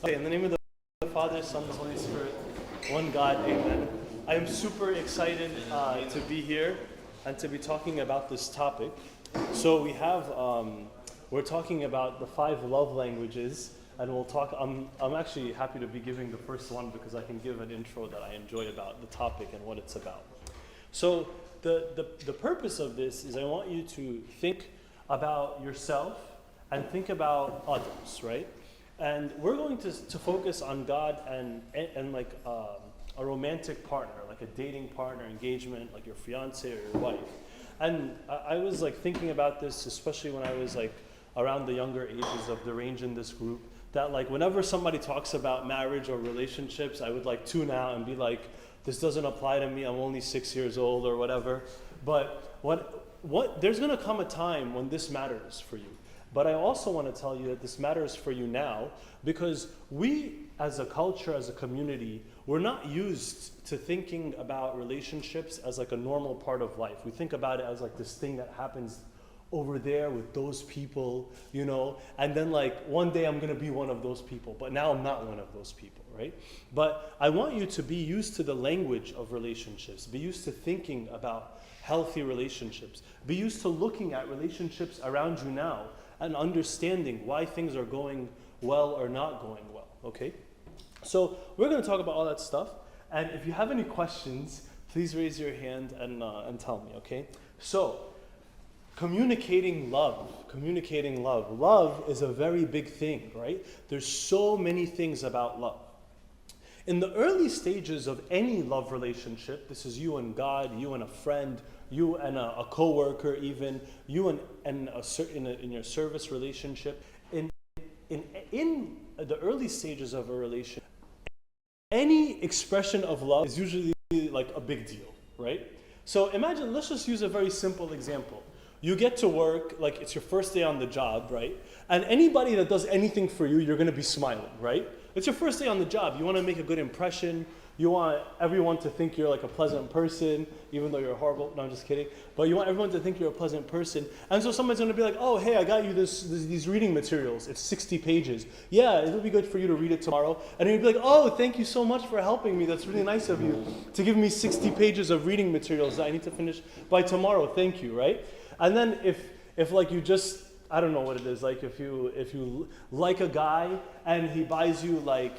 Okay, in the name of the Father, Son, and Holy Spirit, one God, amen. I am super excited to be here and to be talking about this topic. So we're talking about the 5 love languages, and we'll talk, I'm actually happy to be giving the first one because I can give an intro that I enjoy about the topic and what it's about. So the purpose of this is I want you to think about yourself and think about others, right? And we're going to focus on God and like a romantic partner, like a dating partner, engagement, like your fiance or your wife. And I was like thinking about this, especially when I was like around the younger ages of the range in this group, that like whenever somebody talks about marriage or relationships, I would like tune out and be like, this doesn't apply to me, I'm only 6 years old or whatever. But there's gonna come a time when this matters for you. But I also want to tell you that this matters for you now because we, as a culture, as a community, we're not used to thinking about relationships as like a normal part of life. We think about it as like this thing that happens over there with those people, you know, and then like one day I'm going to be one of those people, but now I'm not one of those people, right? But I want you to be used to the language of relationships, be used to thinking about healthy relationships, be used to looking at relationships around you now and understanding why things are going well or not going well, okay? So we're going to talk about all that stuff, and if you have any questions, please raise your hand and tell me, okay? So, communicating love. Love is a very big thing, right? There's so many things about love. In the early stages of any love relationship, this is you and God, you and a friend, you and a coworker, even you in your service relationship. In the early stages of a relationship, any expression of love is usually like a big deal, right? So imagine, let's just use a very simple example. You get to work, like it's your first day on the job, right? And anybody that does anything for you, you're gonna be smiling, right? It's your first day on the job. You wanna make a good impression. You want everyone to think you're like a pleasant person, even though you're horrible. No, I'm just kidding. But you want everyone to think you're a pleasant person. And so somebody's gonna be like, oh, hey, I got you these reading materials. It's 60 pages. Yeah, it'll be good for you to read it tomorrow. And then you'd be like, oh, thank you so much for helping me. That's really nice of you to give me 60 pages of reading materials that I need to finish by tomorrow. Thank you, right? And then if like you just, I don't know what it is, like if you like a guy and he buys you like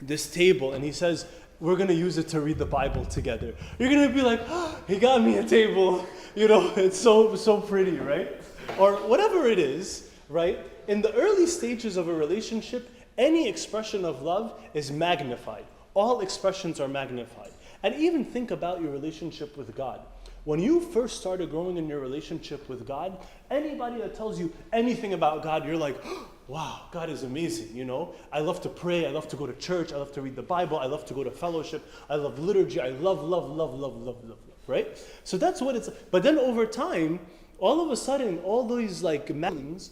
this table and he says, we're gonna use it to read the Bible together. You're gonna be like, oh, he got me a table. You know, it's so pretty, right? Or whatever it is, right? In the early stages of a relationship, any expression of love is magnified. All expressions are magnified. And even think about your relationship with God. When you first started growing in your relationship with God, anybody that tells you anything about God, you're like, oh, wow, God is amazing, you know? I love to pray, I love to go to church, I love to read the Bible, I love to go to fellowship, I love liturgy, I love, right? So that's what it's, but then over time, all of a sudden, all these like feelings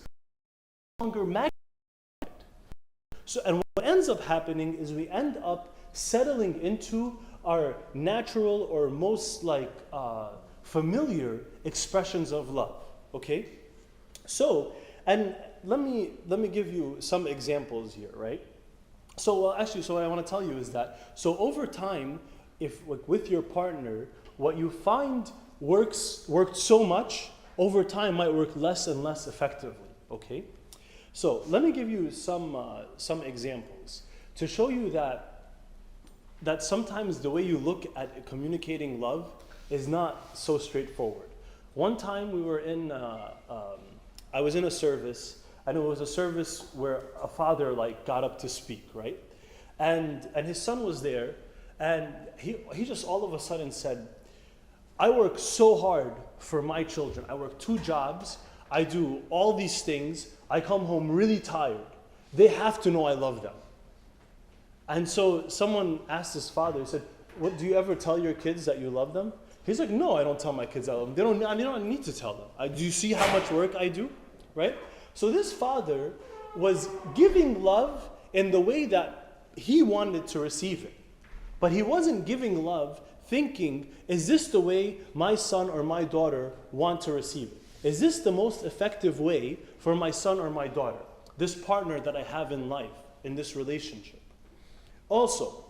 no longer magnified. So, and what ends up happening is we end up settling into our natural or most like familiar expressions of love, okay? So, and let me give you some examples here, right? So actually, so what I want to tell you is that, so over time, if like, with your partner, what you find worked so much, over time might work less and less effectively, okay? So let me give you some examples to show you that sometimes the way you look at communicating love is not so straightforward. One time we were I was in a service, and it was a service where a father like got up to speak, right? And his son was there, and he just all of a sudden said, I work so hard for my children. I work 2 jobs, I do all these things, I come home really tired. They have to know I love them. And so someone asked his father, he said, what, do you ever tell your kids that you love them? He's like, no, I don't tell my kids I love them. They don't need to tell them. Do you see how much work I do? Right? So this father was giving love in the way that he wanted to receive it. But he wasn't giving love thinking, is this the way my son or my daughter want to receive it? Is this the most effective way for my son or my daughter? This partner that I have in life. in this relationship. Also,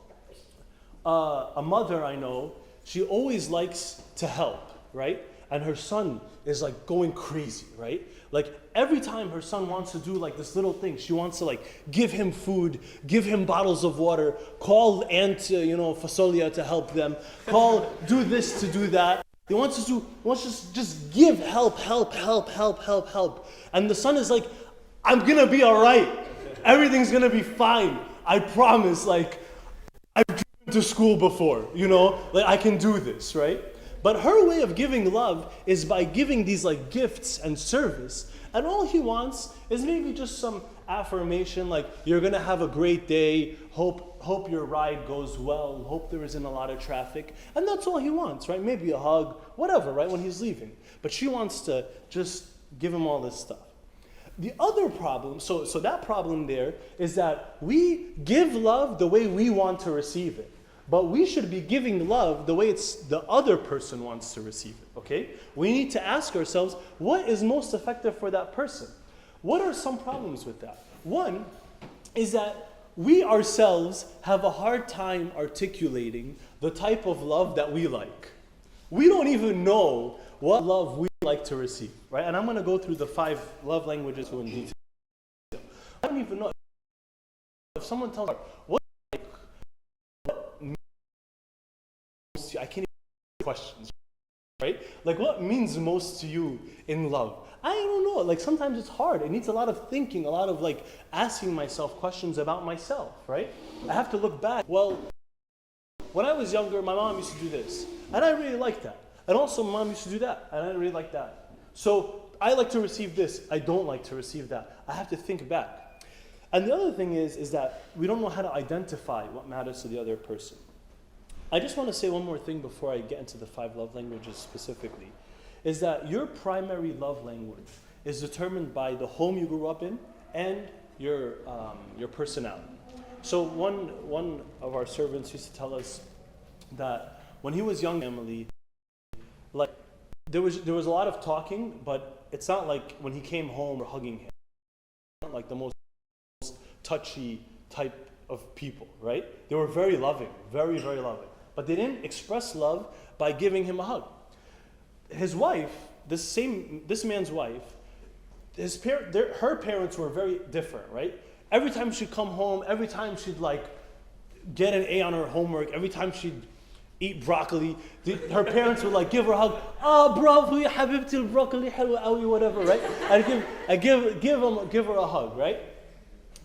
a mother I know, she always likes to help, right? And her son is like going crazy, right? Like every time her son wants to do like this little thing, she wants to like give him food, give him bottles of water, call Aunt, Fasolia to help them, do this to do that. He wants to just give help. And the son is like, I'm gonna be all right. Everything's gonna be fine. I promise, like, I've driven to school before, like I can do this, right? But her way of giving love is by giving these like gifts and service. And all he wants is maybe just some affirmation, like you're gonna have a great day, hope your ride goes well, hope there isn't a lot of traffic. And that's all he wants, right? Maybe a hug, whatever, right, when he's leaving. But she wants to just give him all this stuff. The other problem, so that problem there is that we give love the way we want to receive it. But we should be giving love the way the other person wants to receive it, okay? We need to ask ourselves, what is most effective for that person? What are some problems with that? One is that we ourselves have a hard time articulating the type of love that we like. We don't even know what love we like to receive, right? And I'm going to go through the 5 love languages in detail. I don't even know if someone tells me, what I can't even ask questions, right? Like what means most to you in love? I don't know. Like sometimes it's hard. It needs a lot of thinking, a lot of like asking myself questions about myself, right? I have to look back. Well, when I was younger, my mom used to do this, and I really liked that. And also my mom used to do that, and I really like that. So I like to receive this. I don't like to receive that. I have to think back. And the other thing is that we don't know how to identify what matters to the other person. I just want to say one more thing before I get into the 5 love languages specifically, is that your primary love language is determined by the home you grew up in and your personality. So one of our servants used to tell us that when he was young, Emily, like there was a lot of talking, but it's not like when he came home or hugging him, not like the most touchy type of people, right? They were very loving, very, very loving. But they didn't express love by giving him a hug. His wife, this man's wife, her parents were very different, right? Every time she'd come home, every time she'd like get an A on her homework, every time she'd eat broccoli, her parents would like give her a hug. Bravo, ya habibti al-broccoli, halwa awi, whatever, right? And give her a hug, right?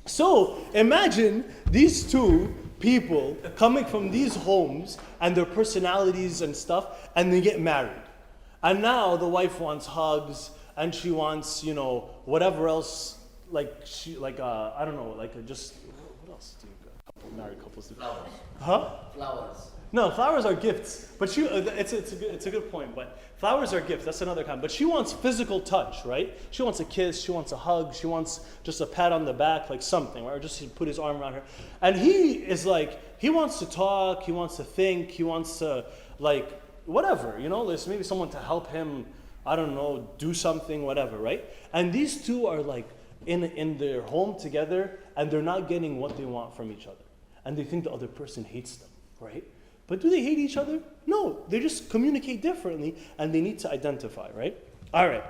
So imagine these two people coming from these homes and their personalities and stuff, and they get married. And now the wife wants hugs, and she wants, whatever else, I don't know, just, what else do married couples do? Flowers. Huh? Flowers. No, flowers are gifts. But it's a good point. But flowers are gifts. That's another kind. But she wants physical touch, right? She wants a kiss. She wants a hug. She wants just a pat on the back, like something, right? Or just to put his arm around her. And he is like, he wants to talk. He wants to think. He wants to whatever. There's maybe someone to help him. I don't know, do something, whatever, right? And these two are like in their home together, and they're not getting what they want from each other, and they think the other person hates them, right? But do they hate each other? No, they just communicate differently, and they need to identify, right? All right.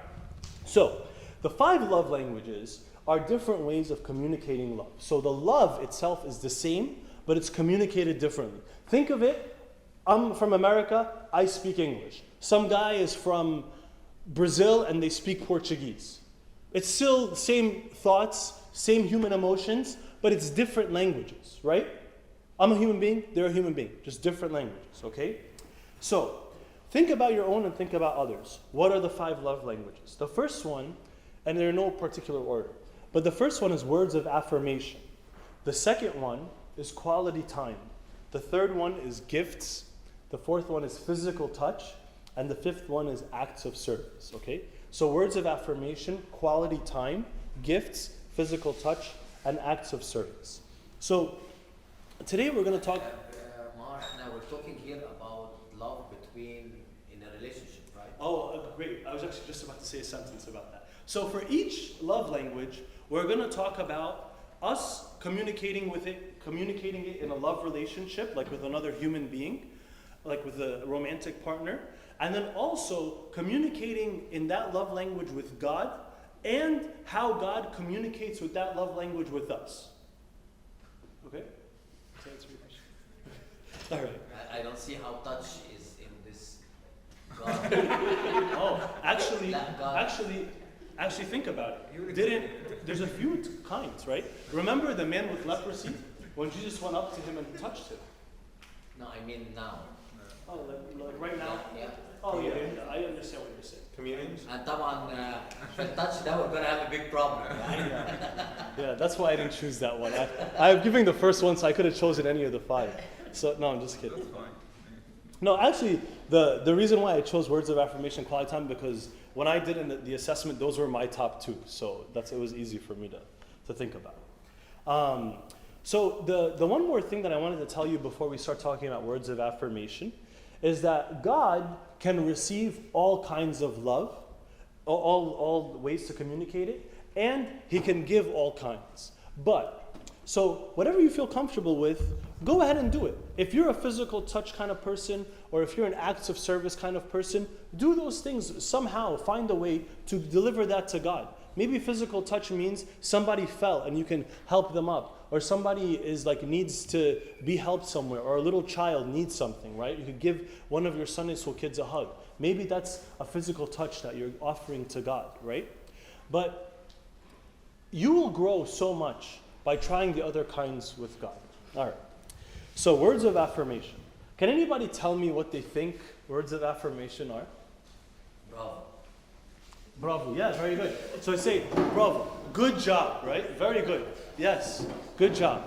So, the 5 love languages are different ways of communicating love. So the love itself is the same, but it's communicated differently. Think of it, I'm from America, I speak English. Some guy is from Brazil and they speak Portuguese. It's still the same thoughts, same human emotions, but it's different languages, right? I'm a human being, they're a human being, just different languages, okay? So, think about your own and think about others. What are the 5 love languages? The first one, and they're in no particular order, but the first one is words of affirmation. The second one is quality time. The third one is gifts. The fourth one is physical touch. And the 5th one is acts of service, okay? So words of affirmation, quality time, gifts, physical touch, and acts of service. So today we're going to talk... Mark, now we're talking here about love in a relationship, right? Oh, great. I was actually just about to say a sentence about that. So for each love language, we're going to talk about us communicating it in a love relationship, like with another human being, like with a romantic partner, and then also communicating in that love language with God, and how God communicates with that love language with us. Okay? Does that answer your question? All right. I don't see how touch is in this God. Oh, actually, That God. actually, think about it. There's a few kinds, right? Remember the man with leprosy when Jesus went up to him and touched him. No, I mean now. Oh, like right now. Yeah. Oh yeah, I understand what you're saying. Communions? And طبعا في touch that we're gonna have a big problem. Yeah, that's why I didn't choose that one. I'm giving the first one, so I could have chosen any of the 5. So no, I'm just kidding. That's fine. No, actually, the reason why I chose words of affirmation quality time, because when I did in the assessment, those were my top 2. So it was easy for me to think about. So the one more thing that I wanted to tell you before we start talking about words of affirmation is that God can receive all kinds of love, all ways to communicate it, and He can give all kinds. So whatever you feel comfortable with, go ahead and do it. If you're a physical touch kind of person, or if you're an acts of service kind of person, do those things somehow. Find a way to deliver that to God. Maybe physical touch means somebody fell and you can help them up, or somebody needs to be helped somewhere, or a little child needs something, right? You could give one of your Sunday school kids a hug. Maybe that's a physical touch that you're offering to God, right? But you will grow so much by trying the other kinds with God. All right. So words of affirmation. Can anybody tell me what they think words of affirmation are? Bravo. Bravo. Yeah, very good. So I say, bravo. Good job, right? Very good. Yes. Good job.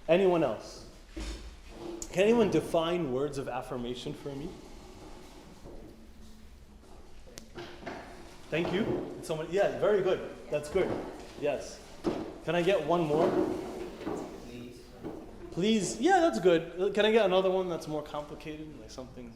Anyone else? Can anyone define words of affirmation for me? Thank you. Someone, yeah, very good. That's good. Yes. Can I get one more? Please. Please. Yeah, that's good. Can I get another one that's more complicated? Like something,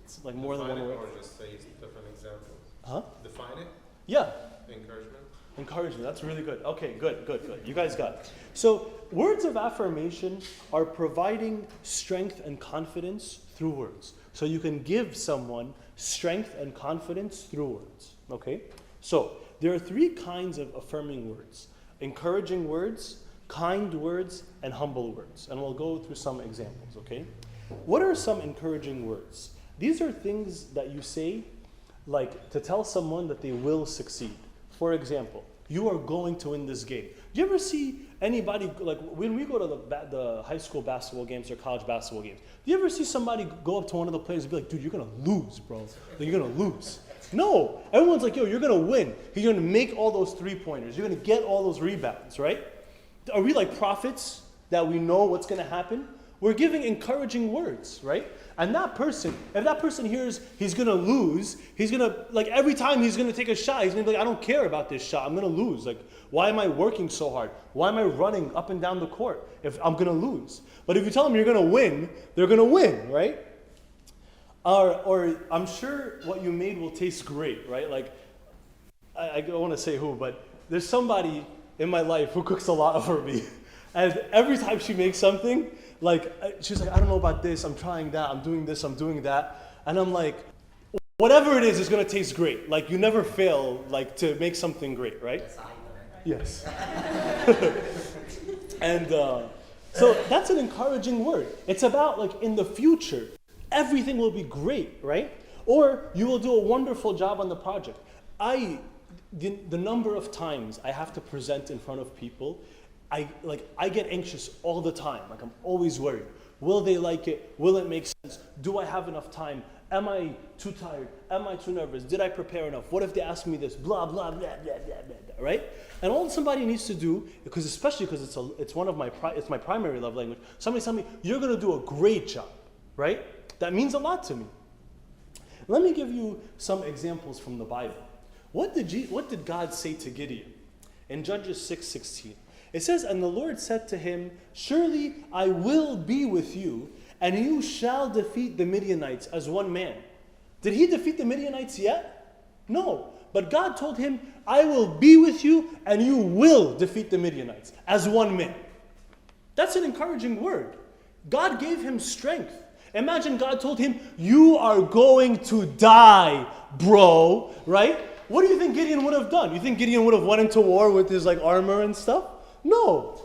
it's like more Define than one it word. or just say different examples? Huh? Define it? Yeah. Encouragement? Encouragement. That's really good. Okay, good. You guys got it. So words of affirmation are providing strength and confidence through words. So you can give someone strength and confidence through words. Okay? So there are 3 kinds of affirming words: encouraging words, kind words, and humble words. And we'll go through some examples, okay? What are some encouraging words? These are things that you say like to tell someone that they will succeed. For example, you are going to win this game. Do you ever see anybody, like when we go to the high school basketball games or college basketball games, do you ever see somebody go up to one of the players and be like, dude, you're going to lose, bro. Like, you're going to lose. No, everyone's like, yo, you're going to win. You're going to make all those 3-pointers. You're going to get all those rebounds, right? Are we like prophets that we know what's going to happen? We're giving encouraging words, right? And that person, if that person hears he's going to lose, he's going to, like every time he's going to take a shot, he's going to be like, I don't care about this shot. I'm going to lose. Like, why am I working so hard? Why am I running up and down the court if I'm going to lose? But if you tell them you're going to win, they're going to win, right? Or I'm sure what you made will taste great, right? Like, I don't want to say who, but there's somebody in my life who cooks a lot for me. And every time she makes something, like, she's like, I don't know about this, I'm trying that, I'm doing this, I'm doing that. And I'm like, whatever it is going to taste great. Like, you never fail, like, to make something great, right? Yes, I know. Yes. And so that's an encouraging word. It's about, like, in the future, everything will be great, right? Or you will do a wonderful job on the project. The number of times I have to present in front of people, I get anxious all the time. Like, I'm always worried. Will they like it? Will it make sense? Do I have enough time? Am I too tired? Am I too nervous? Did I prepare enough? What if they ask me this? Blah, blah, blah, blah, blah, blah, blah, right? And all somebody needs to do, especially because it's one of my primary love language, somebody tell me, you're going to do a great job, right? That means a lot to me. Let me give you some examples from the Bible. What did God say to Gideon? In Judges 6:16, it says, and the Lord said to him, surely I will be with you, and you shall defeat the Midianites as one man. Did he defeat the Midianites yet? No. But God told him, I will be with you and you will defeat the Midianites as one man. That's an encouraging word. God gave him strength. Imagine God told him, you are going to die, bro, right? What do you think Gideon would have done? You think Gideon would have went into war with his armor and stuff? No.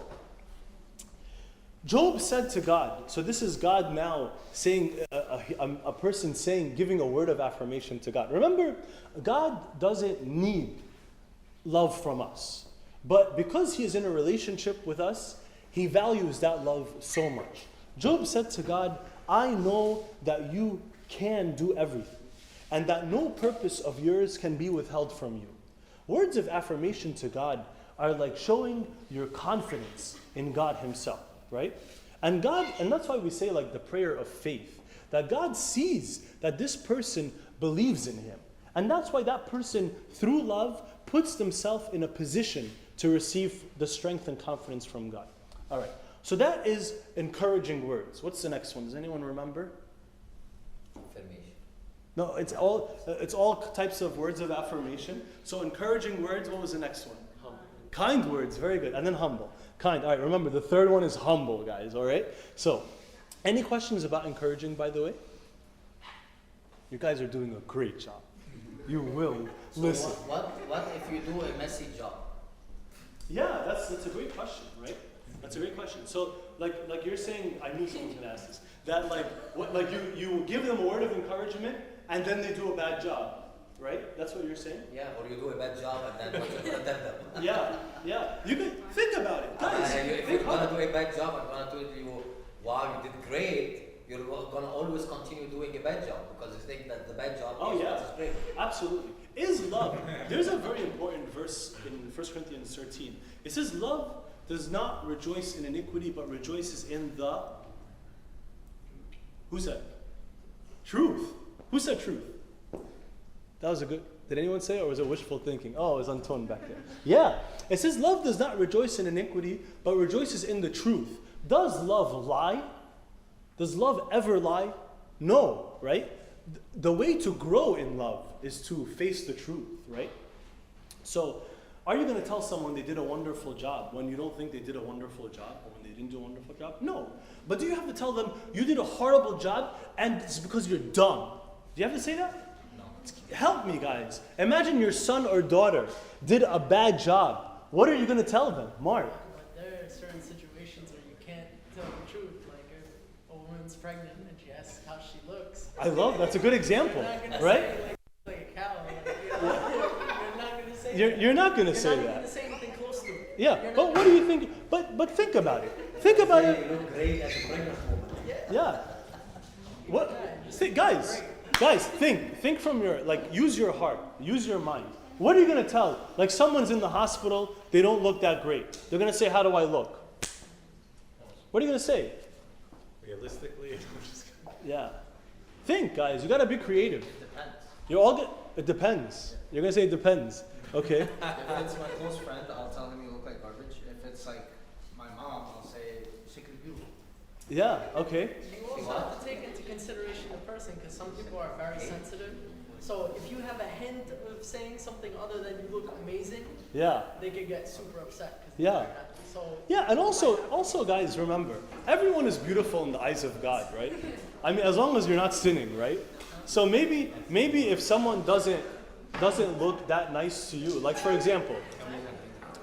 Job said to God, so this is God now saying, a person saying, giving a word of affirmation to God. Remember, God doesn't need love from us. But because he is in a relationship with us, he values that love so much. Job said to God, I know that you can do everything, and that no purpose of yours can be withheld from you. Words of affirmation to God are like showing your confidence in God himself, right? And that's why we say the prayer of faith, that God sees that this person believes in him. And that's why that person, through love, puts themselves in a position to receive the strength and confidence from God. All right, so that is encouraging words. What's the next one? Does anyone remember? Affirmation. No, it's all types of words of affirmation. So encouraging words, what was the next one? Humble. Kind words, very good. And then humble. Kind. All right, remember the third one is humble, guys, all right? So, any questions about encouraging, by the way? You guys are doing a great job. You will. So Listen. what if you do a messy job? Yeah, that's a great question, right? That's a great question. So, like you're saying, I knew someone was going to ask this. That you give them a word of encouragement, and then they do a bad job, right? That's what you're saying? Yeah, or you do a bad job and then what you're gonna tell them. Yeah. You can think about it, guys. If you're gonna do a bad job, I'm gonna tell you, wow, you did great. You're gonna always continue doing a bad job because you think that the bad job is great. Absolutely. Is love. There's a very important verse in 1 Corinthians 13. It says, love does not rejoice in iniquity, but rejoices in the... Who said? Truth. Who said truth? That was a good... Did anyone say it, or was it wishful thinking? Oh, it was Anton back there. Yeah. It says, love does not rejoice in iniquity, but rejoices in the truth. Does love lie? Does love ever lie? No, right? The way to grow in love is to face the truth, right? So, are you going to tell someone they did a wonderful job when you don't think they did a wonderful job, or when they didn't do a wonderful job? No. But do you have to tell them you did a horrible job and it's because you're dumb? Do you have to say that? No. Help me, guys. Imagine your son or daughter did a bad job. What are you going to tell them? Mark. But there are certain situations where you can't tell the truth. Like if a woman's pregnant and she asks how she looks. I love that's a good example, You're not gonna right? say like a cow. You're not going to say You're not going to You're say not that. going to say anything close to it. Yeah, You're but not what do you think? But think about it. Think about You it. look great as a pregnant woman. Yeah. What? Guys, think from your use your heart, use your mind. What are you gonna tell? Like someone's in the hospital, they don't look that great. They're gonna say, "How do I look?" What are you gonna say? Realistically, I'm just kidding. Yeah. Think, guys. You gotta be creative. It depends. You're all good. It depends. You're gonna say it depends. Okay. If it's my close friend, I'll tell him you look like garbage. If it's like my mom, I'll say she could be beautiful. Yeah. Okay. You also have to take into consideration the person because some people are very sensitive. So if you have a hint of saying something other than you look amazing, Yeah. they could get super upset. 'Cause Yeah. they're happy. So Yeah, and also, guys, remember, everyone is beautiful in the eyes of God, right? I mean, as long as you're not sinning, right? So maybe if someone doesn't look that nice to you, like for example,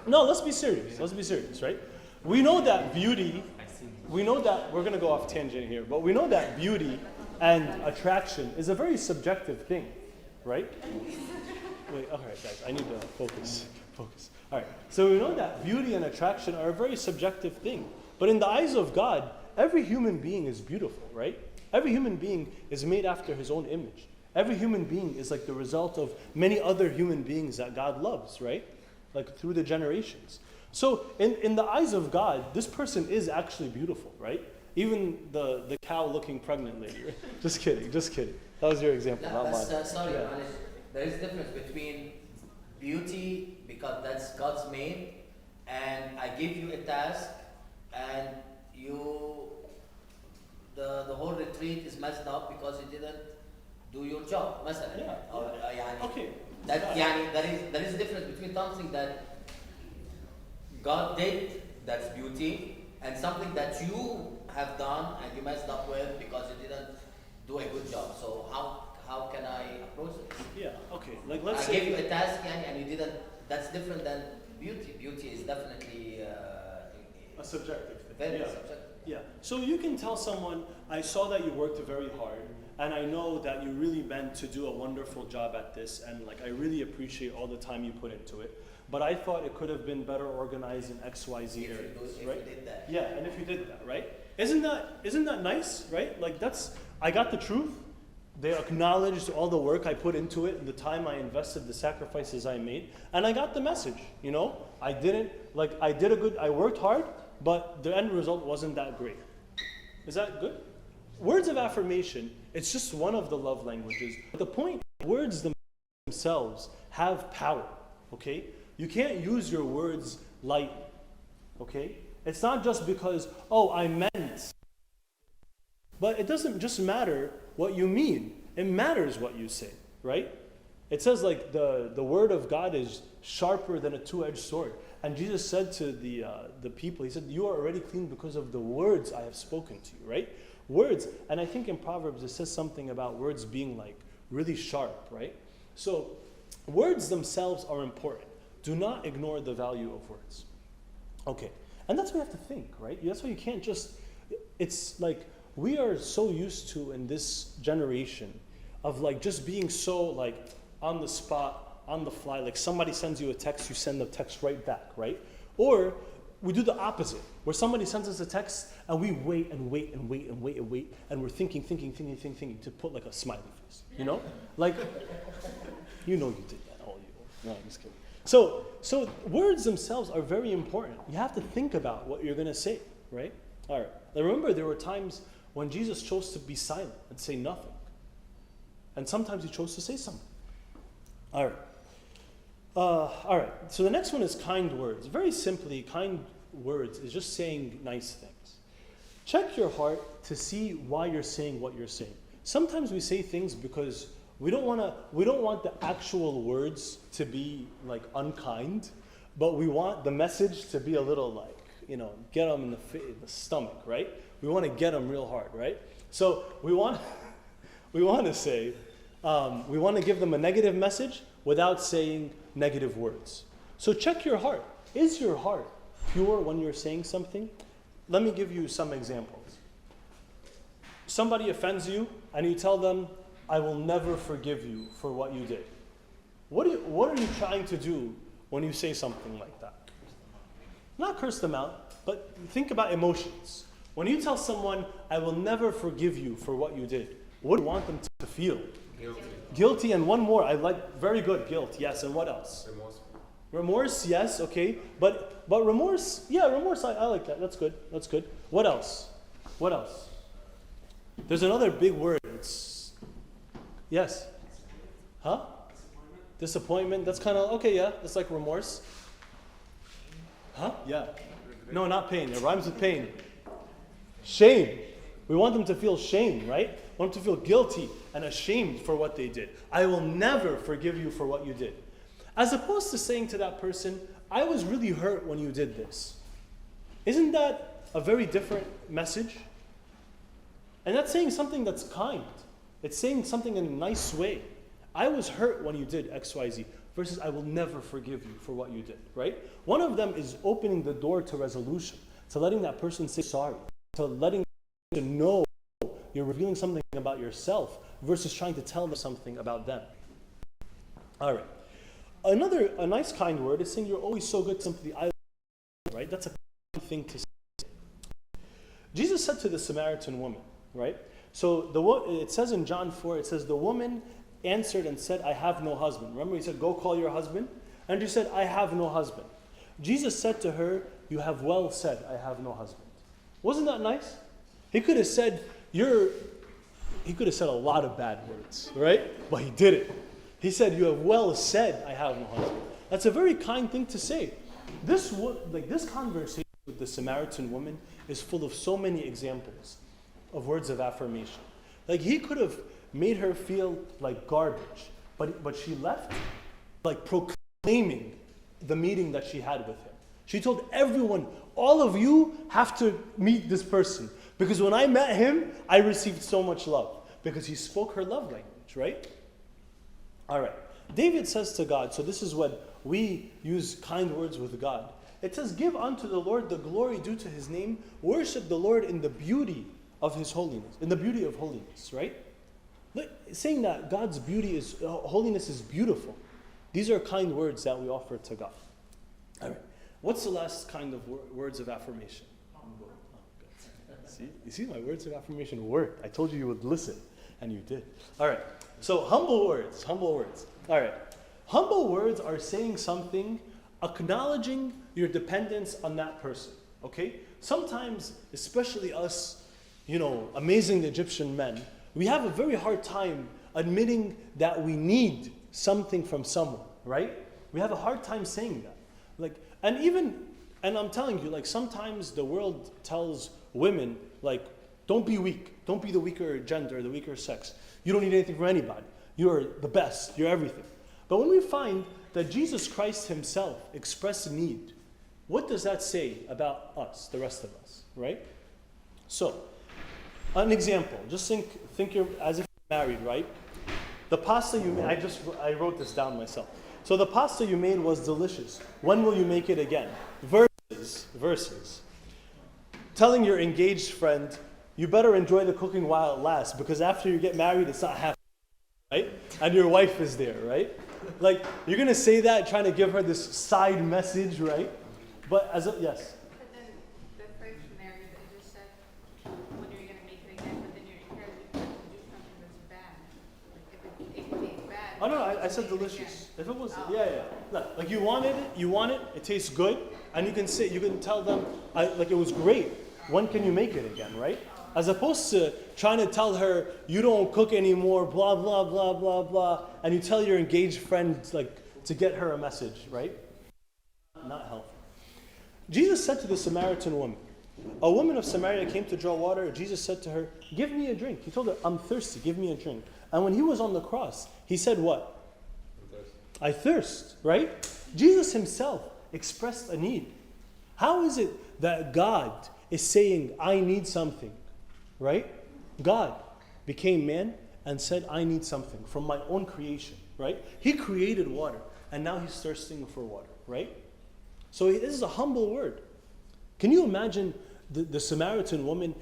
no, let's be serious, right? We know that beauty, we're gonna go off tangent here, but we know that beauty and attraction is a very subjective thing, right? Wait, all right, guys, I need to focus. All right, so we know that beauty and attraction are a very subjective thing. But in the eyes of God, every human being is beautiful, right? Every human being is made after his own image. Every human being is like the result of many other human beings that God loves, right? Like through the generations. So in the eyes of God, this person is actually beautiful, right? Even the cow looking pregnant lady. Right? Just kidding. That was your example, not mine. Sorry, Yeah. معلش. There is a difference between beauty because that's God's made, and I give you a task, and the whole retreat is messed up because you didn't do your job. مثلا. Yeah. أو يعني Okay. That يعني there is a difference between something that God did, that's beauty, and something that you have done and you messed up with because you didn't do a good job. So how can I approach it? Yeah, okay. Like let's I say gave you a task and you didn't. That's different than beauty. Beauty is definitely a subjective thing. very Yeah. subjective. Yeah. So you can tell someone, I saw that you worked very hard, and I know that you really meant to do a wonderful job at this, and like I really appreciate all the time you put into it. But I thought it could have been better organized in X, Y, Z areas, right? If you did that. Yeah, and if you did that, right? Isn't that nice, right? Like I got the truth. They acknowledged all the work I put into it, the time I invested, the sacrifices I made, and I got the message, you know? I worked hard, but the end result wasn't that great. Is that good? Words of affirmation, it's just one of the love languages. But the point, words themselves have power, okay? You can't use your words lightly, okay? It's not just because, oh, I meant. But it doesn't just matter what you mean. It matters what you say, right? It says like the word of God is sharper than a two-edged sword. And Jesus said to the people, he said, you are already clean because of the words I have spoken to you, right? Words, and I think in Proverbs it says something about words being like really sharp, right? So words themselves are important. Do not ignore the value of words. Okay, and that's what you have to think, right? That's why you can't just, it's like, we are so used to in this generation of like just being so like on the spot, on the fly, like somebody sends you a text, you send the text right back, right? Or we do the opposite, where somebody sends us a text and we wait and wait and wait and wait and wait, and we're thinking to put like a smiley face, you know? Like, you know you did that, all you. No, I'm just kidding. So words themselves are very important. You have to think about what you're gonna say, right? All right, now remember there were times when Jesus chose to be silent and say nothing. And sometimes he chose to say something. All right, so the next one is kind words. Very simply, kind words is just saying nice things. Check your heart to see why you're saying what you're saying. Sometimes we say things because we don't want the actual words to be like unkind, but we want the message to be a little like, you know, get them in the stomach, right? We want to get them real hard, right? So we want to say, we want to give them a negative message without saying negative words. So check your heart. Is your heart pure when you're saying something? Let me give you some examples. Somebody offends you and you tell them, I will never forgive you for what you did. What are you trying to do when you say something like that? Not curse them out, but think about emotions. When you tell someone, I will never forgive you for what you did, what do you want them to feel? Guilty. Guilty, and one more, I like, very good, guilt, yes, and what else? Remorseful. Remorse, yes, okay, but remorse, yeah, remorse, I like that, that's good. What else? There's another big word, it's, yes? Huh? Disappointment, that's kind of, okay, yeah, that's like remorse. Huh? Yeah. No, not pain, it rhymes with pain. Shame. We want them to feel shame, right? We want them to feel guilty and ashamed for what they did. I will never forgive you for what you did. As opposed to saying to that person, I was really hurt when you did this. Isn't that a very different message? And that's saying something that's kind. It's saying something in a nice way. I was hurt when you did X, Y, Z, versus I will never forgive you for what you did, right? One of them is opening the door to resolution, to letting that person say sorry, to letting them know you're revealing something about yourself versus trying to tell them something about them. All right. A nice kind word is saying you're always so good, simply I love you, right? That's a kind thing to say. Jesus said to the Samaritan woman, right? So it says in John 4, it says the woman answered and said, I have no husband. Remember he said, go call your husband? And she said, I have no husband. Jesus said to her, you have well said, I have no husband. Wasn't that nice? He could have said, he could have said a lot of bad words, right? But he didn't. He said, you have well said, I have no husband. That's a very kind thing to say. This conversation with the Samaritan woman is full of so many examples of words of affirmation. Like he could have made her feel like garbage, but she left like proclaiming the meeting that she had with him. She told everyone, all of you have to meet this person. Because when I met him, I received so much love. Because he spoke her love language, right? All right. David says to God, so this is when we use kind words with God. It says, give unto the Lord the glory due to his name. Worship the Lord in the beauty of his holiness. In the beauty of holiness, right? Saying that God's beauty is, holiness is beautiful. These are kind words that we offer to God. All right. What's the last kind of words of affirmation? Humble. Oh, see? You see, my words of affirmation worked. I told you would listen, and you did. All right. So humble words. All right. Humble words are saying something, acknowledging your dependence on that person. Okay? Sometimes, especially us, amazing Egyptian men, we have a very hard time admitting that we need something from someone, right? We have a hard time saying that. And I'm telling you, sometimes the world tells women, don't be weak. Don't be the weaker gender, the weaker sex. You don't need anything from anybody. You're the best. You're everything. But when we find that Jesus Christ himself expressed need, what does that say about us, the rest of us, right? So, an example. Just think you're as if you're married, right? The pasta you made, I wrote this down myself. So the pasta you made was delicious. When will you make it again? Versus. Telling your engaged friend, you better enjoy the cooking while it lasts, because after you get married, it's not happening, right? And your wife is there, right? You're going to say that, trying to give her this side message, right? But yes. But then the first scenario that you just said, when you're going to make it again, but then you're encouraging them to do something that's bad. If it tastes bad. Oh no, I said delicious. If it was, yeah. Look, you want it, it tastes good, and you can tell them, it was great. When can you make it again, right? As opposed to trying to tell her, you don't cook anymore, blah, blah, blah, blah, blah, and you tell your engaged friend, to get her a message, right? Not helpful. Jesus said to the Samaritan woman, a woman of Samaria came to draw water. Jesus said to her, give me a drink. He told her, I'm thirsty, give me a drink. And when he was on the cross, he said what? I thirst, right? Jesus himself expressed a need. How is it that God is saying, I need something, right? God became man and said, I need something from my own creation, right? He created water, and now he's thirsting for water, right? So this is a humble word. Can you imagine the Samaritan woman?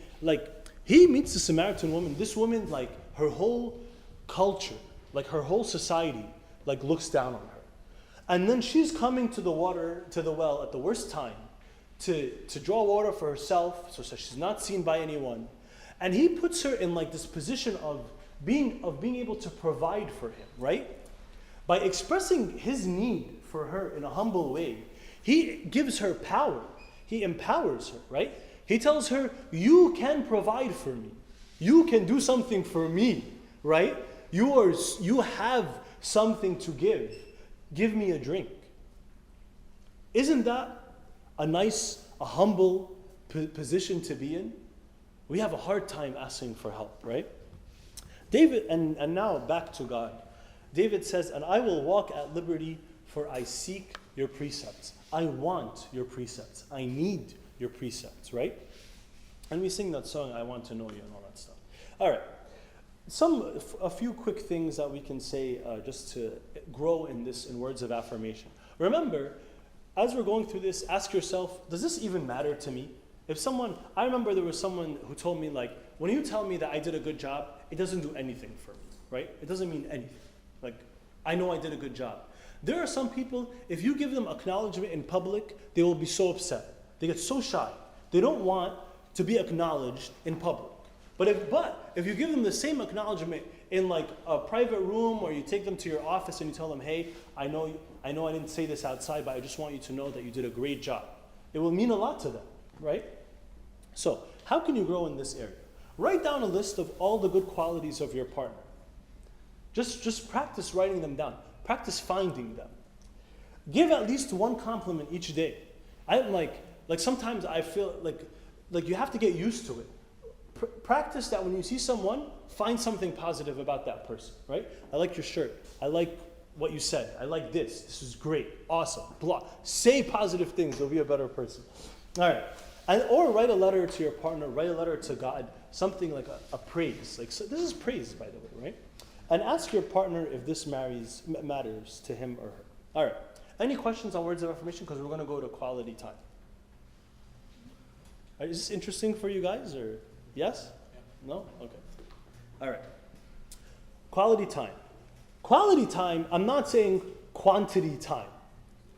He meets the Samaritan woman. This woman, her whole culture, her whole society, looks down on her. And then she's coming to the well at the worst time to draw water for herself, so she's not seen by anyone. And he puts her in this position of being able to provide for him, right? By expressing his need for her in a humble way, he gives her power. He empowers her, right? He tells her, you can provide for me. You can do something for me, right? You have something to give. Give me a drink. Isn't that a humble position to be in? We have a hard time asking for help, right? David, and now back to God. David says, and I will walk at liberty, for I seek your precepts. I want your precepts. I need your precepts, right? And we sing that song, I want to know you, and all that stuff. All right. A few quick things that we can say just to grow in words of affirmation. Remember, as we're going through this, ask yourself, does this even matter to me? I remember there was someone who told me, when you tell me that I did a good job, it doesn't do anything for me, right? It doesn't mean anything. I know I did a good job. There are some people, if you give them acknowledgement in public, they will be so upset. They get so shy. They don't want to be acknowledged in public. But if you give them the same acknowledgement in a private room, or you take them to your office and you tell them, hey, I know I didn't say this outside, but I just want you to know that you did a great job. It will mean a lot to them, right? So, how can you grow in this area? Write down a list of all the good qualities of your partner. Just practice writing them down. Practice finding them. Give at least one compliment each day. Sometimes I feel like you have to get used to it. Practice that when you see someone, find something positive about that person, right? I like your shirt. I like what you said. I like this. This is great. Awesome. Blah. Say positive things. You'll be a better person. All right. Or write a letter to your partner. Write a letter to God. Something like a praise. Like, so this is praise, by the way, right? And ask your partner if this matters to him or her. All right. Any questions on words of affirmation? Because we're going to go to quality time. All right, is this interesting for you guys? Or yes? No? Okay. All right. Quality time. Quality time, I'm not saying quantity time.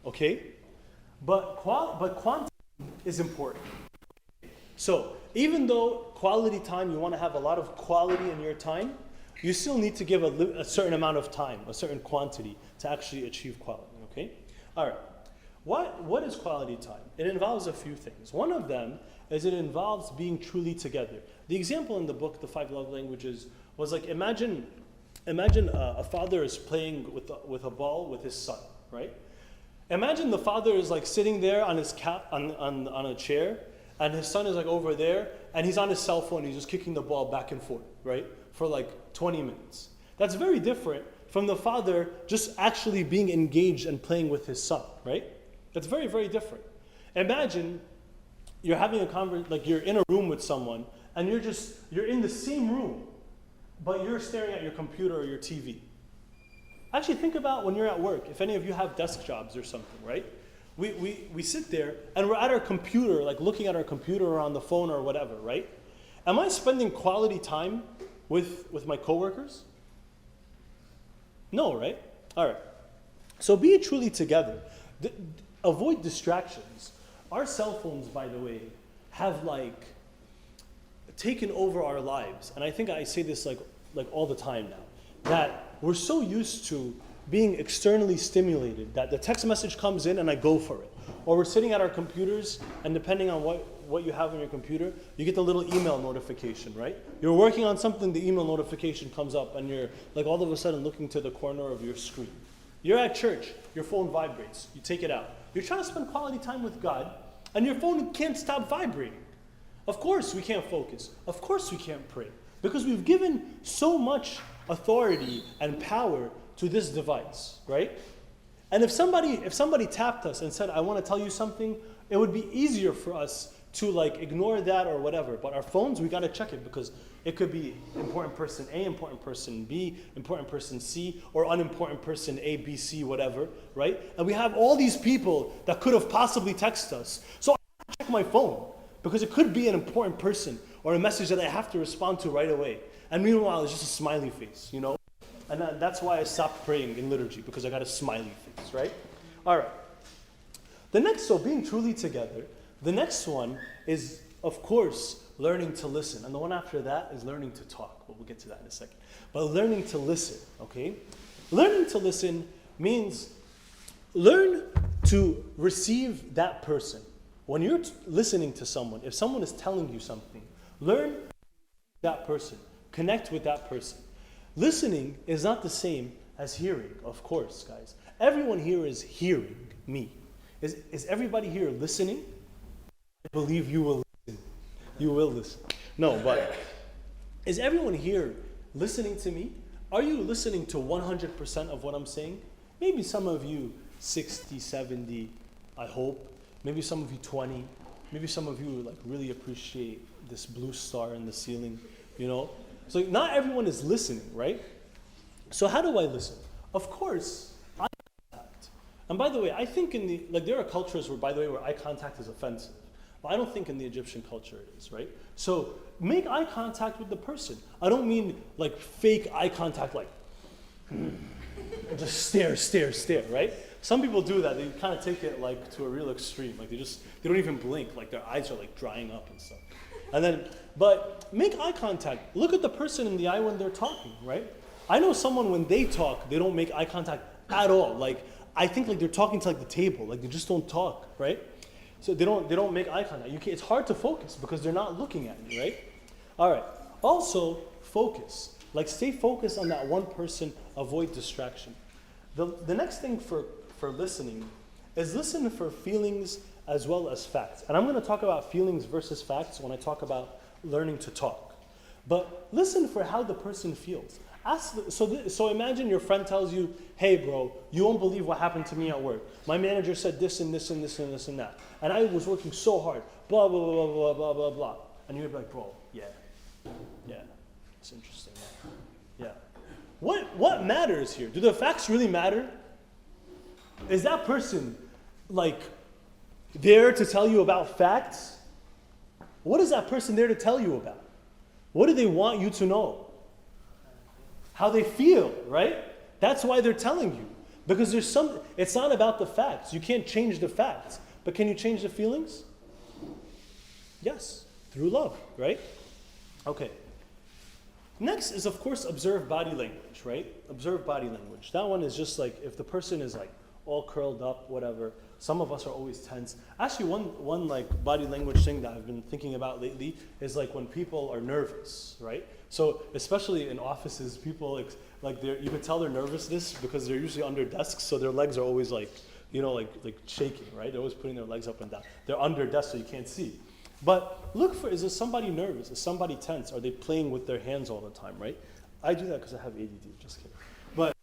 Okay? But quantity is important. So, even though quality time, you want to have a lot of quality in your time, you still need to give a certain amount of time, a certain quantity to actually achieve quality, okay? All right. What is quality time? It involves a few things. One of them is it involves being truly together. The example in the book, The 5 Love Languages, was like, imagine a father is playing with a ball with his son, right? Imagine the father is like sitting there on his on a chair, and his son is like over there, and he's on his cell phone, he's just kicking the ball back and forth, right? For like 20 minutes. That's very different from the father just actually being engaged and playing with his son, right? That's very, very different. Imagine you're having a conversation, like you're in a room with someone, and you're in the same room, but you're staring at your computer or your TV. Actually, think about when you're at work, if any of you have desk jobs or something, right? We sit there, and we're at our computer, like looking at our computer or on the phone or whatever, right? Am I spending quality time with my coworkers? No, right? All right. So be truly together. Avoid distractions. Our cell phones, by the way, have like taken over our lives. And I think I say this like all the time now, that we're so used to being externally stimulated that the text message comes in and I go for it. Or we're sitting at our computers, and depending on what you have on your computer, you get the little email notification, right? You're working on something, the email notification comes up, and you're like all of a sudden looking to the corner of your screen. You're at church, your phone vibrates, you take it out. You're trying to spend quality time with God, and your phone can't stop vibrating. Of course we can't focus. Of course we can't pray. Because we've given so much authority and power to this device, right? And if somebody tapped us and said, I want to tell you something, it would be easier for us to like ignore that or whatever. But our phones, we got to check it because it could be important person A, important person B, important person C, or unimportant person A, B, C, whatever, right? And we have all these people that could have possibly texted us. So I have to check my phone because it could be an important person or a message that I have to respond to right away. And meanwhile, it's just a smiley face, you know? And that's why I stopped praying in liturgy, because I got a smiley face, right? All right. So being truly together, the next one is, of course, learning to listen. And the one after that is learning to talk. But we'll get to that in a second. But learning to listen, okay? Learning to listen means learn to receive that person. When you're listening to someone, if someone is telling you something, learn that person. Connect with that person. Listening is not the same as hearing, of course, guys. Everyone here is hearing me. Is everybody here listening? I believe you will listen. You will listen. No, but is everyone here listening to me? Are you listening to 100% of what I'm saying? Maybe some of you 60, 70, I hope. Maybe some of you 20. Maybe some of you like really appreciate this blue star in the ceiling, you know? So not everyone is listening, right? So how do I listen? Of course, eye contact. And by the way, I think there are cultures where eye contact is offensive. But I don't think in the Egyptian culture it is, right? So make eye contact with the person. I don't mean like fake eye contact, like just stare, right? Some people do that. They kind of take it like to a real extreme. Like they don't even blink. Like their eyes are like drying up and stuff. But make eye contact. Look at the person in the eye when they're talking, right? I know someone when they talk, they don't make eye contact at all. Like I think like they're talking to like the table, like they just don't talk, right? So they don't make eye contact. It's hard to focus because they're not looking at you, right? All right. Also, focus. Like stay focused on that one person. Avoid distraction. The next thing for listening is listen for feelings as well as facts. And I'm going to talk about feelings versus facts when I talk about learning to talk. But listen for how the person feels. So imagine your friend tells you, hey bro, you won't believe what happened to me at work. My manager said this and this and this and this and that. And I was working so hard, blah, blah, blah, blah, blah, blah, blah. And you'd be like, bro, yeah, it's interesting. Yeah. What matters here? Do the facts really matter? Is that person like there to tell you about facts? What is that person there to tell you about? What do they want you to know? How they feel, right? That's why they're telling you. Because it's not about the facts. You can't change the facts. But can you change the feelings? Yes, through love, right? Okay. Next is, of course, observe body language, right? Observe body language. That one is just like if the person is like all curled up, whatever. Some of us are always tense. Actually, one like body language thing that I've been thinking about lately is like when people are nervous, right? So especially in offices, people like you can tell their nervousness because they're usually under desks, so their legs are always like shaking, right? They're always putting their legs up and down. They're under desks, so you can't see. But look for, is somebody nervous? Is somebody tense? Are they playing with their hands all the time, right? I do that because I have ADD, just kidding. But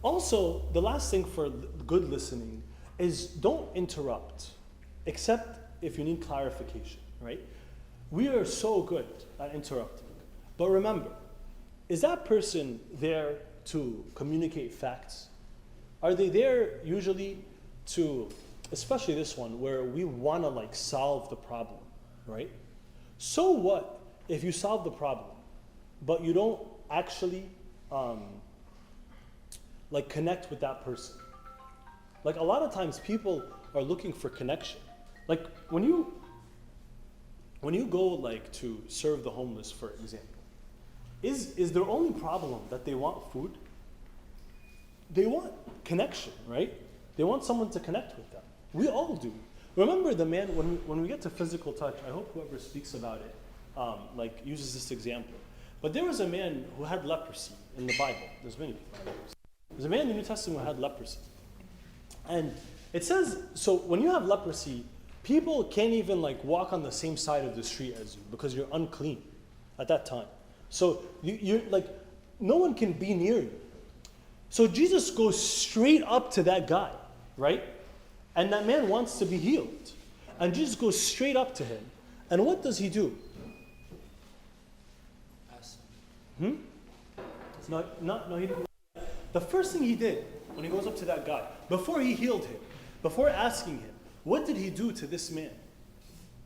also, the last thing for good listening is don't interrupt, except if you need clarification, right? We are so good at interrupting. But remember, is that person there to communicate facts? Are they there usually to, especially this one, where we want to like solve the problem, right? So what if you solve the problem, but you don't actually like connect with that person? Like a lot of times people are looking for connection. Like when you go like to serve the homeless, for example, is their only problem that they want food? They want connection, right? They want someone to connect with them. We all do. Remember the man, when we get to physical touch, I hope whoever speaks about it like uses this example. But there was a man who had leprosy in the Bible. There's many people who have leprosy. There's a man in the New Testament who had leprosy. And it says, so when you have leprosy, people can't even like walk on the same side of the street as you because you're unclean at that time. So you're like, no one can be near you. So Jesus goes straight up to that guy, right? And that man wants to be healed. And Jesus goes straight up to him. And what does he do? No, he didn't. The first thing he did when he goes up to that guy, before he healed him, before asking him, what did he do to this man?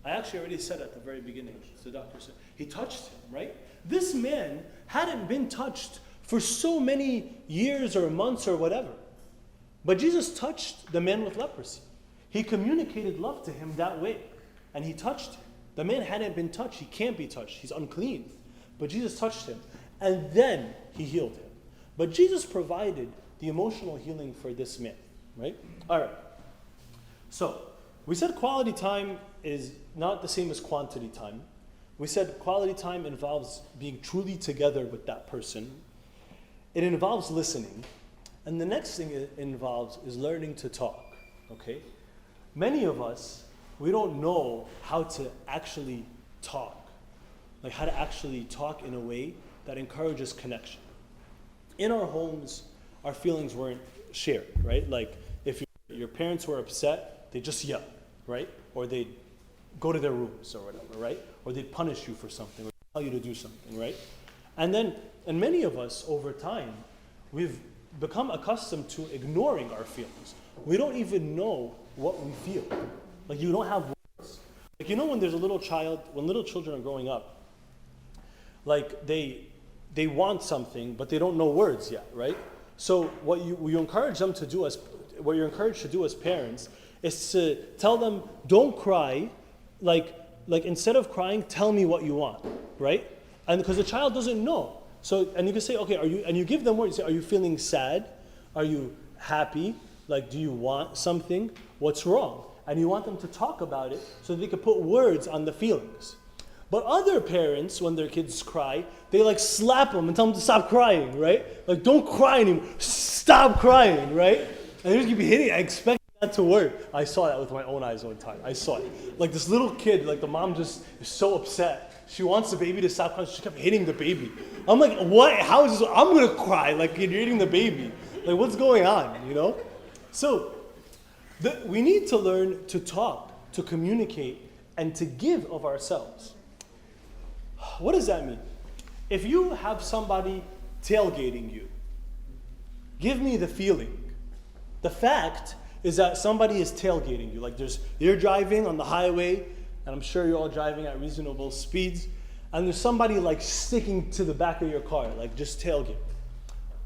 I actually already said at the very beginning, the doctor said, he touched him, right? This man hadn't been touched for so many years or months or whatever. But Jesus touched the man with leprosy. He communicated love to him that way. And he touched him. The man hadn't been touched. He can't be touched. He's unclean. But Jesus touched him. And then he healed him. But Jesus provided the emotional healing for this man, right? All right. So, we said quality time is not the same as quantity time. We said quality time involves being truly together with that person. It involves listening. And the next thing it involves is learning to talk, okay? Many of us, we don't know how to actually talk. Like how to actually talk in a way that encourages connection. In our homes, our feelings weren't shared, right? Like if your parents were upset, they just yell, right? Or they'd go to their rooms or whatever, right? Or they'd punish you for something or tell you to do something, right? And many of us over time, we've become accustomed to ignoring our feelings. We don't even know what we feel. Like you don't have words. Like you know when there's a little child, when little children are growing up, like they want something, but they don't know words yet, right? So what you encourage them to do what you're encouraged to do as parents is to tell them, don't cry, like instead of crying, tell me what you want, right? And because the child doesn't know. So, and you can say, okay, and you give them words, you say, are you feeling sad? Are you happy? Like, do you want something? What's wrong? And you want them to talk about it so they can put words on the feelings. But other parents, when their kids cry, they like slap them and tell them to stop crying, right? Like, don't cry anymore. Stop crying, right? And they just keep hitting it. I expect that to work. I saw that with my own eyes one time. I saw it. Like this little kid, like the mom just is so upset. she wants the baby to stop crying. She kept hitting the baby. I'm like, what? How is this? I'm gonna cry like you're hitting the baby. Like, what's going on, you know? So, we need to learn to talk, to communicate, and to give of ourselves. What does that mean? If you have somebody tailgating you, give me the feeling. The fact is that somebody is tailgating you. Like you're driving on the highway, and I'm sure you're all driving at reasonable speeds, and there's somebody like sticking to the back of your car, like just tailgate.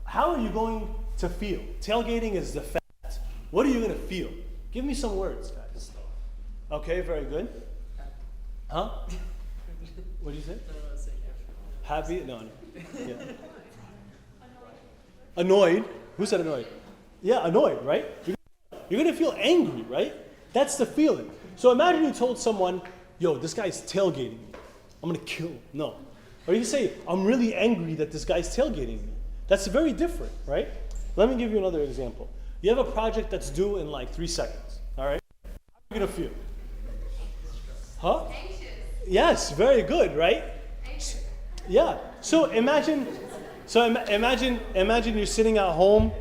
How are you going to feel? Tailgating is the fact. What are you going to feel? Give me some words, guys. Okay, very good. Huh? What do you say? Happy? No. Yeah. Annoyed. Who said annoyed? Yeah, annoyed, right? You're going to feel angry, right? That's the feeling. So imagine you told someone, yo, this guy's tailgating me. I'm going to kill him. No. Or you say, I'm really angry that this guy's tailgating me. That's very different, right? Let me give you another example. You have a project that's due in like 3 seconds, all right? How are you going to feel? Huh? Anxious. Yes, very good, right? Anxious. Yeah. So imagine you're sitting at home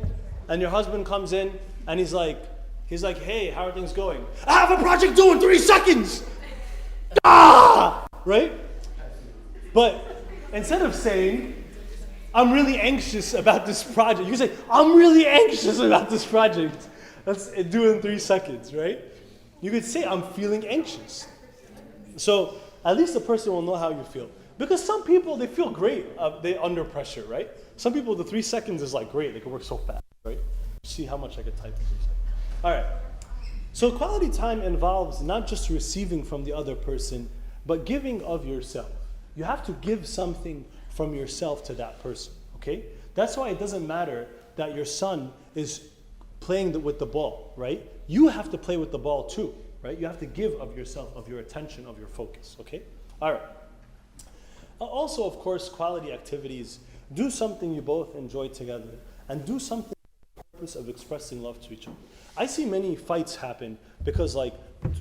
and your husband comes in and he's like, hey, how are things going? I have a project due in 3 seconds. Ah! Right? But instead of saying, I'm really anxious about this project, you can say, I'm really anxious about this project. That's due in 3 seconds, right? You could say, I'm feeling anxious. So at least the person will know how you feel. Because some people, they feel great they under pressure, right? Some people, the 3 seconds is like great. They can work so fast, right? See how much I could type in 3 seconds. All right. So quality time involves not just receiving from the other person, but giving of yourself. You have to give something from yourself to that person, okay? That's why it doesn't matter that your son is playing with the ball, right? You have to play with the ball too, right? You have to give of yourself, of your attention, of your focus, okay? All right. Also, of course, quality activities. Do something you both enjoy together, and do something for the purpose of expressing love to each other. I see many fights happen because like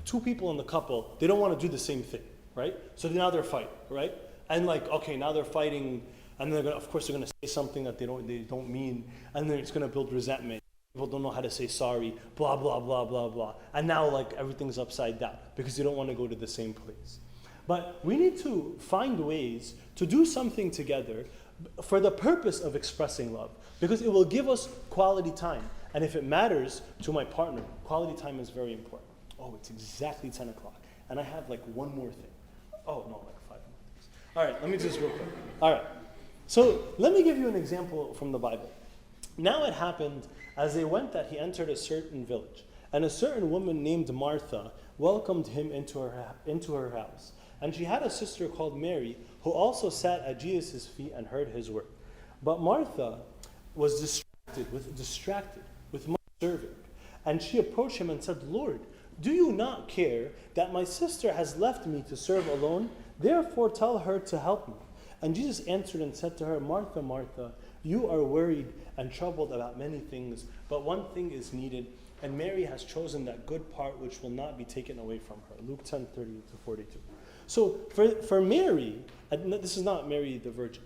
2 people in the couple, they don't want to do the same thing, right? So now they're fighting, right? And like, okay, now they're fighting, and of course they're going to say something that they don't mean, and then it's going to build resentment. People don't know how to say sorry, blah, blah, blah, blah, blah. And now like everything's upside down because you don't want to go to the same place. But we need to find ways to do something together for the purpose of expressing love, because it will give us quality time. And if it matters to my partner, quality time is very important. Oh, it's exactly 10 o'clock. And I have like one more thing. Oh, no, like 5 more things. All right, let me just real quick. All right. So let me give you an example from the Bible. Now it happened as they went that he entered a certain village, and a certain woman named Martha welcomed him into her house. And she had a sister called Mary, who also sat at Jesus' feet and heard his word. But Martha was distracted with much serving. And she approached him and said, Lord, do you not care that my sister has left me to serve alone? Therefore tell her to help me. And Jesus answered and said to her, Martha, Martha, you are worried and troubled about many things, but one thing is needed, and Mary has chosen that good part which will not be taken away from her. Luke 10:30-42. So for Mary, this is not Mary the Virgin,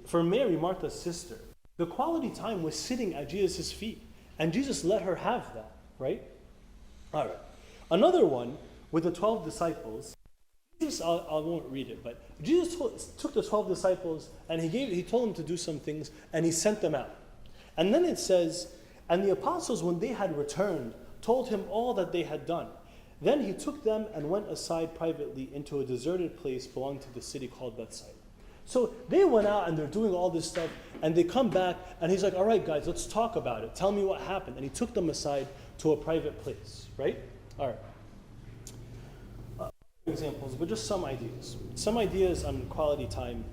for Mary, Martha's sister, the quality time was sitting at Jesus' feet, and Jesus let her have that, right? All right. Another one with the 12 disciples, Jesus, I won't read it, but Jesus took the 12 disciples and he told them to do some things, and he sent them out. And then it says, and the apostles, when they had returned, told him all that they had done. Then he took them and went aside privately into a deserted place belonging to the city called Bethsaida. So they went out and they're doing all this stuff, and they come back and he's like, all right, guys, let's talk about it. Tell me what happened. And he took them aside to a private place, right? All right. Examples, but just some ideas. Some ideas on quality time.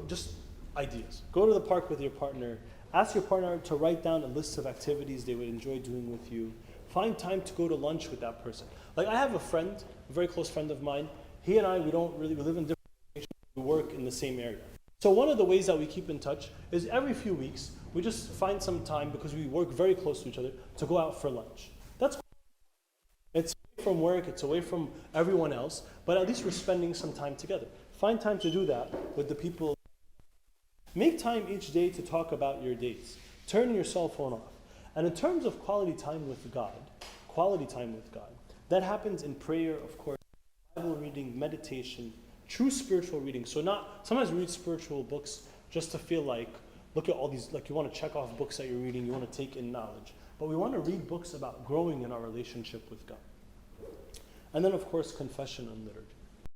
Just ideas. Go to the park with your partner. Ask your partner to write down a list of activities they would enjoy doing with you. Find time to go to lunch with that person. Like I have a friend, a very close friend of mine. He and I, we live in different locations. We work in the same area. So one of the ways that we keep in touch is every few weeks, we just find some time, because we work very close to each other, to go out for lunch. It's away from work, it's away from everyone else, but at least we're spending some time together. find time to do that with the people. Make time each day to talk about your days. Turn your cell phone off. And in terms of quality time with God, that happens in prayer, of course, Bible reading, meditation, true spiritual reading. So sometimes we read spiritual books just to feel like, look at all these, like you want to check off books that you're reading, you want to take in knowledge. But we want to read books about growing in our relationship with God. And then, of course, confession and liturgy.